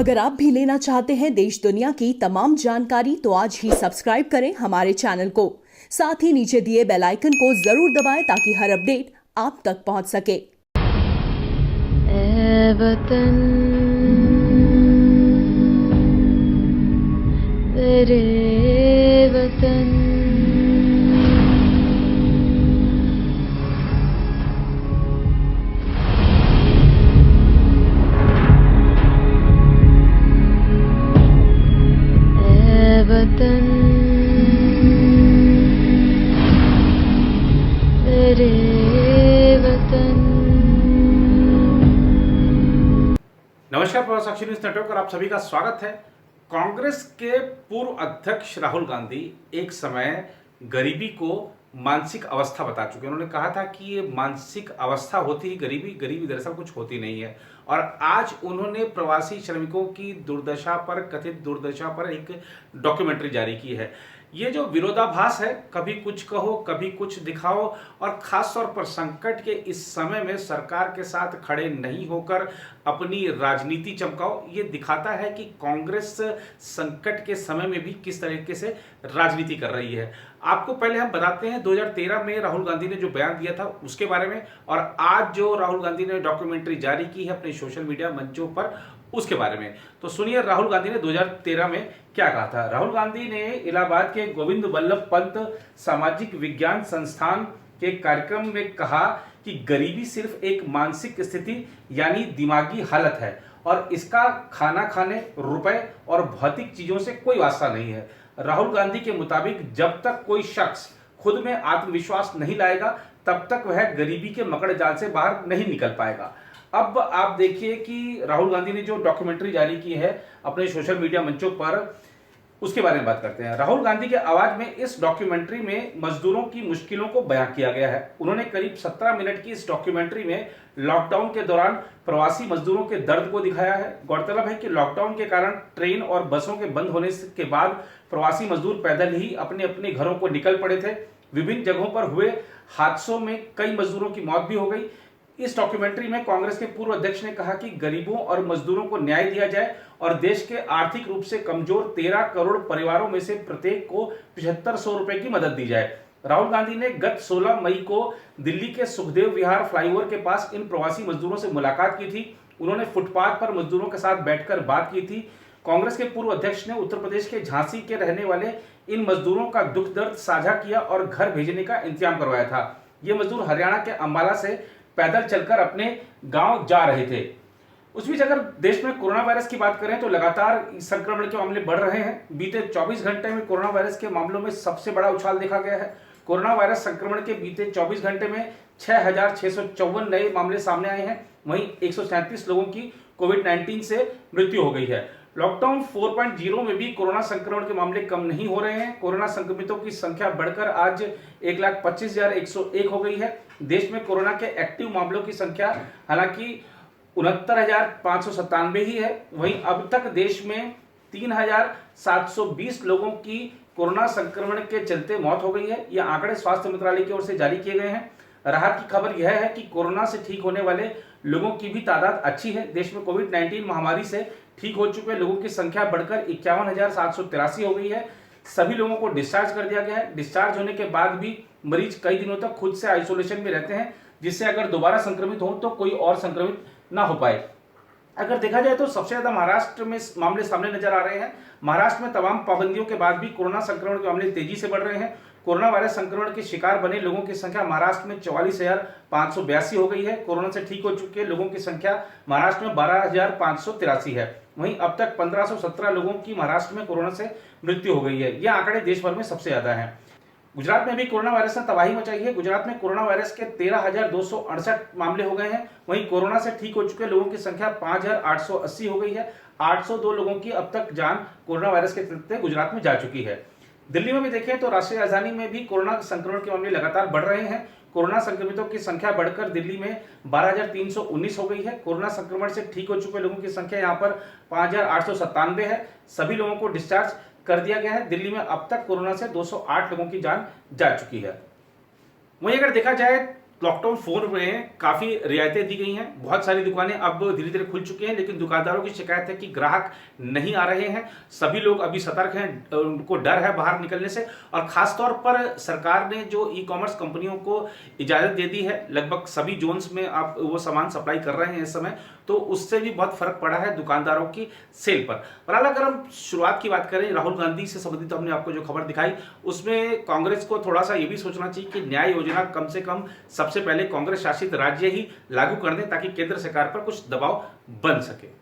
अगर आप भी लेना चाहते हैं देश दुनिया की तमाम जानकारी तो आज ही सब्सक्राइब करें हमारे चैनल को। साथ ही नीचे दिए बेल आइकन को जरूर दबाएं ताकि हर अपडेट आप तक पहुंच सके। ऐ वतन मेरे वतन, ऐ वतन मेरे वतन। नमस्कार, प्रवास साक्षी न्यूज नेटवर्क और आप सभी का स्वागत है। कांग्रेस के पूर्व अध्यक्ष राहुल गांधी एक समय गरीबी को मानसिक अवस्था बता चुके हैं। उन्होंने कहा था कि ये मानसिक अवस्था होती ही गरीबी दरअसल कुछ होती नहीं है। और आज उन्होंने प्रवासी श्रमिकों की दुर्दशा पर, कथित दुर्दशा पर एक डॉक्यूमेंट्री जारी की है। ये जो विरोधाभास है, कभी कुछ कहो कभी कुछ दिखाओ, और खास तौर पर संकट के इस समय में सरकार के साथ खड़े नहीं होकर अपनी राजनीति चमकाओ, ये दिखाता है कि कांग्रेस संकट के समय में भी किस तरीके से राजनीति कर रही है। आपको पहले हम बताते हैं 2013 में राहुल गांधी ने जो बयान दिया था उसके बारे में, और आज जो राहुल गांधी ने डॉक्यूमेंट्री जारी की है अपने सोशल मीडिया मंचों पर उसके बारे में। तो सुनिए राहुल गांधी ने 2013 में क्या कहा था। राहुल गांधी ने इलाहाबाद के गोविंद वल्लभ पंत सामाजिक विज्ञान संस्थान के कार्यक्रम में कहा कि गरीबी सिर्फ एक मानसिक स्थिति यानी दिमागी हालत है, और इसका खाना खाने, रुपए और भौतिक चीजों से कोई वास्ता नहीं है। राहुल गांधी के मुताबिक जब तक कोई शख्स खुद में आत्मविश्वास नहीं लाएगा तब तक वह गरीबी के मकड़ जाल से बाहर नहीं निकल पाएगा। अब आप देखिए कि राहुल गांधी ने जो डॉक्यूमेंट्री जारी की है अपने सोशल मीडिया मंचों पर, उसके बारे में बात करते हैं। राहुल गांधी के आवाज में इस डॉक्यूमेंट्री में मजदूरों की मुश्किलों को बयां किया गया है। उन्होंने करीब 17 मिनट की इस डॉक्यूमेंट्री में लॉकडाउन के दौरान प्रवासी मजदूरों के दर्द को दिखाया है। गौरतलब है कि लॉकडाउन के कारण ट्रेन और बसों के बंद होने के बाद प्रवासी मजदूर पैदल ही अपने अपने घरों को निकल पड़े थे। विभिन्न जगहों पर हुए हादसों में कई मजदूरों की मौत भी हो गई। इस डॉक्यूमेंट्री में कांग्रेस के पूर्व अध्यक्ष ने कहा कि गरीबों और मजदूरों को न्याय दिया जाए और देश के आर्थिक रूप से कमजोर 13 करोड़ परिवारों में से प्रत्येक को 7500 रुपए की मदद दी जाए। राहुल गांधी ने गत 16 मई को दिल्ली के सुखदेव विहार फ्लाईओवर के पास इन प्रवासी मजदूरों से मुलाकात की थी। उन्होंने फुटपाथ पर मजदूरों के साथ बैठकर बात की थी। कांग्रेस के पूर्व अध्यक्ष ने उत्तर प्रदेश के झांसी के रहने वाले इन मजदूरों का दुख दर्द साझा किया और घर भेजने का इंतजाम करवाया था। ये मजदूर हरियाणा के अंबाला से पैदल चलकर अपने गांव जा रहे थे। उस बीच अगर देश में कोरोना वायरस की बात करें तो लगातार संक्रमण के मामले बढ़ रहे हैं। बीते 24 घंटे में कोरोना वायरस के मामलों में सबसे बड़ा उछाल देखा गया है। कोरोना वायरस संक्रमण के बीते 24 घंटे में 6654 नए मामले सामने आए हैं। वहीं 137 लोगों की कोविड-19 से मृत्यु हो गई है। लॉकडाउन 4.0 में भी कोरोना संक्रमण के मामले कम नहीं हो रहे हैं। कोरोना संक्रमितों की संख्या बढ़कर आज 1,25,101 हो गई है। देश में कोरोना के एक्टिव मामलों की संख्या हालांकि 69,597 ही है। वहीं अब तक देश में 3,720 लोगों की कोरोना संक्रमण के चलते मौत हो गई है। यह आंकड़े स्वास्थ्य मंत्रालय की ओर से जारी किए गए हैं। राहत की खबर यह है कि कोरोना से ठीक होने वाले लोगों की भी तादाद अच्छी है। देश में कोविड-19 महामारी से ठीक हो चुके लोगों की संख्या बढ़कर 51,783 हो गई है। सभी लोगों को डिस्चार्ज कर दिया गया है। डिस्चार्ज होने के बाद भी मरीज कई दिनों तक खुद से आइसोलेशन में रहते हैं, जिससे अगर दोबारा संक्रमित हो तो कोई और संक्रमित ना हो पाए। अगर देखा जाए तो सबसे ज्यादा महाराष्ट्र में मामले सामने नजर आ रहे हैं। महाराष्ट्र में तमाम पाबंदियों के बाद भी कोरोना संक्रमण के मामले तेजी से बढ़ रहे हैं। कोरोना वायरस संक्रमण के शिकार बने लोगों की संख्या महाराष्ट्र में 44,582 हो गई है। कोरोना से ठीक हो चुके लोगों की संख्या महाराष्ट्र में 12,583 है। वहीं अब तक 1517 लोगों की महाराष्ट्र में कोरोना से मृत्यु हो गई है। यह आंकड़े देश भर में सबसे ज्यादा हैं। गुजरात में भी कोरोना वायरस ने तबाही मचाई है। गुजरात में कोरोना वायरस के 13,268 मामले हो गए हैं। वहीं कोरोना से ठीक हो चुके लोगों की संख्या 5,880 हो गई है। 802 लोगों की अब तक जान कोरोना वायरस के चलते गुजरात में जा चुकी है। दिल्ली में भी देखें तो राष्ट्रीय राजधानी में भी कोरोना संक्रमण के मामले लगातार बढ़ रहे हैं। कोरोना संक्रमितों की संख्या बढ़कर दिल्ली में 12,319 हो गई है। कोरोना संक्रमण से ठीक हो चुके लोगों की संख्या यहाँ पर 5,897 है। सभी लोगों को डिस्चार्ज कर दिया गया है। दिल्ली में अब तक कोरोना से 208 लोगों की जान जा चुकी है। वहीं अगर देखा जाए लॉकडाउन 4 में काफ़ी रियायतें दी गई हैं। बहुत सारी दुकानें अब धीरे धीरे खुल चुकी हैं, लेकिन दुकानदारों की शिकायत है कि ग्राहक नहीं आ रहे हैं। सभी लोग अभी सतर्क हैं, उनको डर है बाहर निकलने से। और ख़ासतौर पर सरकार ने जो ई कॉमर्स कंपनियों को इजाज़त दे दी है, लगभग सभी जोन्स में आप वो सामान सप्लाई कर रहे हैं इस समय, तो उससे भी बहुत फर्क पड़ा है दुकानदारों की सेल पर। बहरहाल अगर हम शुरुआत की बात करें राहुल गांधी से संबंधित, तो हमने आपको जो खबर दिखाई उसमें कांग्रेस को थोड़ा सा ये भी सोचना चाहिए कि न्याय योजना कम से कम सबसे पहले कांग्रेस शासित राज्य ही लागू कर दें ताकि केंद्र सरकार पर कुछ दबाव बन सके।